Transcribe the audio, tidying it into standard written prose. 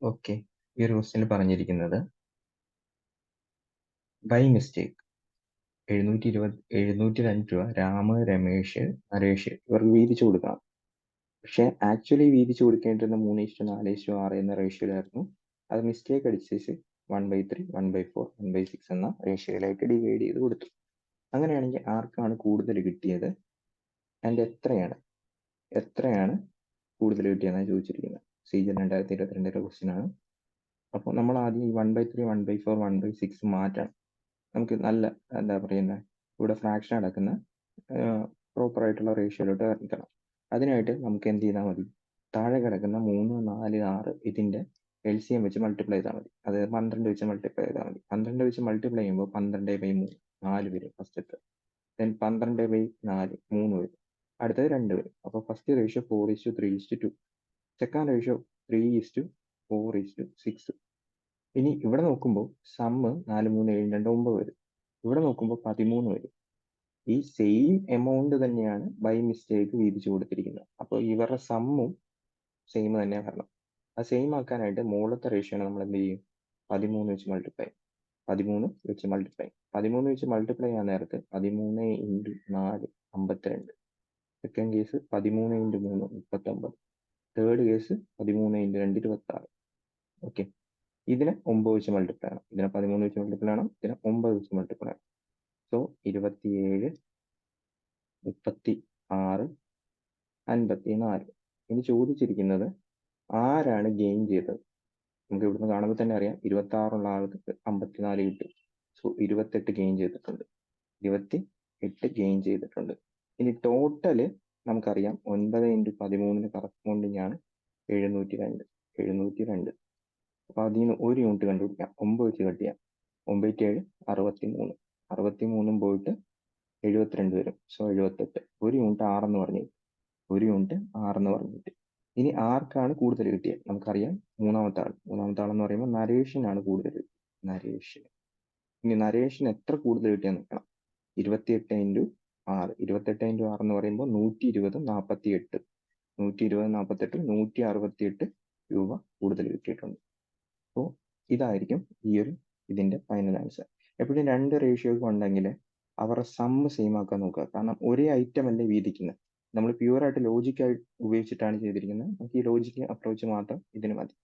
Okay. ഈ ഒരു ക്വസ്റ്റ്യനിൽ പറഞ്ഞിരിക്കുന്നത് ബൈ മിസ്റ്റേക്ക് 702 രൂപ രാമ്, രമേശ്, നരേഷ് ഇവർക്ക് വീതിച്ചു കൊടുക്കണം. പക്ഷെ ആക്ച്വലി വീതിച്ചു കൊടുക്കേണ്ടിരുന്ന 3:4:6 എന്ന റേഷ്യോയിലായിരുന്നു. അത് മിസ്റ്റേക്ക് അടിച്ചേച്ച് 1/3, 1/4, 1/6 എന്ന റേഷ്യോയിലായിട്ട് ഡിവൈഡ് ചെയ്ത് കൊടുത്തു. അങ്ങനെയാണെങ്കിൽ ആർക്കാണ് കൂടുതൽ കിട്ടിയത് ആൻഡ് എത്രയാണ് കൂടുതൽ കിട്ടിയതെന്നാണ് ചോദിച്ചിരിക്കുന്നത്. സീജൻ 2022 ക്വസ്റ്റ്യൻ ആണ്. അപ്പോൾ നമ്മൾ ആദ്യം ഈ 1/3, 1/4, 1/6 മാറ്റണം. നമുക്ക് നല്ല എന്താ പറയുന്നത് ഇവിടെ ഫ്രാക്ഷൻ അടക്കുന്ന പ്രോപ്പർ ആയിട്ടുള്ള റേഷ്യോയിലോട്ട് വരണം. അതിനായിട്ട് നമുക്ക് എന്ത് ചെയ്താൽ മതി, താഴെ കിടക്കുന്ന 3, 4, 6 ഇതിന്റെ LCM വെച്ച് മൾട്ടിപ്ലൈ ചെയ്താൽ മതി. അതായത് 12 വെച്ച് മൾട്ടിപ്ലൈ ചെയ്താൽ മതി. 12 വെച്ച് മൾട്ടിപ്ലൈ ചെയ്യുമ്പോൾ 12/3 4 വരും ഫസ്റ്റത്തെ. ദെൻ 12/4 3 വരും. അടുത്തത് 2 വരും. അപ്പോൾ ഫസ്റ്റ് റേഷ്യോ 4:3:2. Second ratio 3:4:6. ഇനി ഇവിടെ നോക്കുമ്പോൾ സമ്മ് 4, 3, 7, 2, 9 വരും. ഇവിടെ നോക്കുമ്പോൾ 13 വരും. ഈ സെയിം എമൗണ്ട് തന്നെയാണ് ബൈ മിസ്റ്റേക്ക് വീതിച്ചു കൊടുത്തിരിക്കുന്നത്. അപ്പോൾ ഇവരുടെ സമ്മും സെയിം തന്നെ വരണം. ആ സെയിം ആക്കാനായിട്ട് മുകളിലത്തെ റേഷ്യോനെ നമ്മൾ എന്ത് ചെയ്യും, 13 വെച്ച് മൾട്ടിപ്ലൈ 13 വെച്ച് മൾട്ടിപ്ലൈ ചെയ്യാൻ നേരത്ത് 13 × 4 52. Second case 13 × 3 39. Third case 13 × 2 26. Okay. ഇതിനെ 9 വെച്ച് മൾട്ടിപ്ലൈ ചെയ്യണം. ഇതിനെ 13 വെച്ച് മൾട്ടിപ്ലൈ ചെയ്യണം. ഇതിനെ 9 വെച്ച് മൾട്ടിപ്ലൈ ചെയ്യണം. സോ 27, 36, 54. ഇനി ചോദിച്ചിരിക്കുന്നത് ആരാണ് ഗെയിൻ ചെയ്തത്. നമുക്ക് ഇവിടുന്ന് കാണുമ്പോൾ തന്നെ അറിയാം 26 ഉള്ള ആൾക്ക് 54 കിട്ടും. സോ 28 ഗെയിൻ ചെയ്തിട്ടുണ്ട്. 28 ഗെയിൻ ചെയ്തിട്ടുണ്ട്. ഇനി ടോട്ടല് നമുക്കറിയാം 9 × 13 കറസ്പോണ്ടിങ് ആണ് 702. അപ്പൊ അതിൽ നിന്ന് ഒരു യൂണിറ്റ് കണ്ടുപിടിക്കാം. 9 വെച്ച് കട്ട് ചെയ്യാം. 9 7 63. 63 പോയിട്ട് 72 വരും. സോ 78. ഒരു യൂണിറ്റ് 6 എന്ന് പറഞ്ഞിട്ട്. ഇനി ആർക്കാണ് കൂടുതൽ കിട്ടിയത് നമുക്കറിയാം. മൂന്നാമത്തെ ആൾ എന്ന് പറയുമ്പോൾ നരേഷിനാണ് കൂടുതൽ കിട്ടിയത്. ഇനി നരേഷിന് എത്ര കൂടുതൽ കിട്ടിയെന്ന് നോക്കണം. 28 × 6. 28 × 6 എന്ന് പറയുമ്പോൾ 120, 48. 120, 48, 168 രൂപ കൂടുതൽ കിട്ടിയിട്ടുണ്ട്. അപ്പോൾ ഇതായിരിക്കും ഇതിന്റെ ഫൈനൽ ആൻസർ. എപ്പോഴും 2 റേഷ്യോസ് ഉണ്ടെങ്കിൽ അവരുടെ സമ്മ് സെയിം ആക്കാൻ നോക്കുക. കാരണം ഒരേ ഐറ്റം അല്ലേ വീതിക്കുന്നത്. നമ്മൾ പ്യുവറായിട്ട് ലോജിക്കായി ഉപയോഗിച്ചിട്ടാണ് ചെയ്തിരിക്കുന്നത്. നമുക്ക് ഈ ലോജിക്ക് അപ്രോച്ച് മാത്രം ഇതിന് മതി.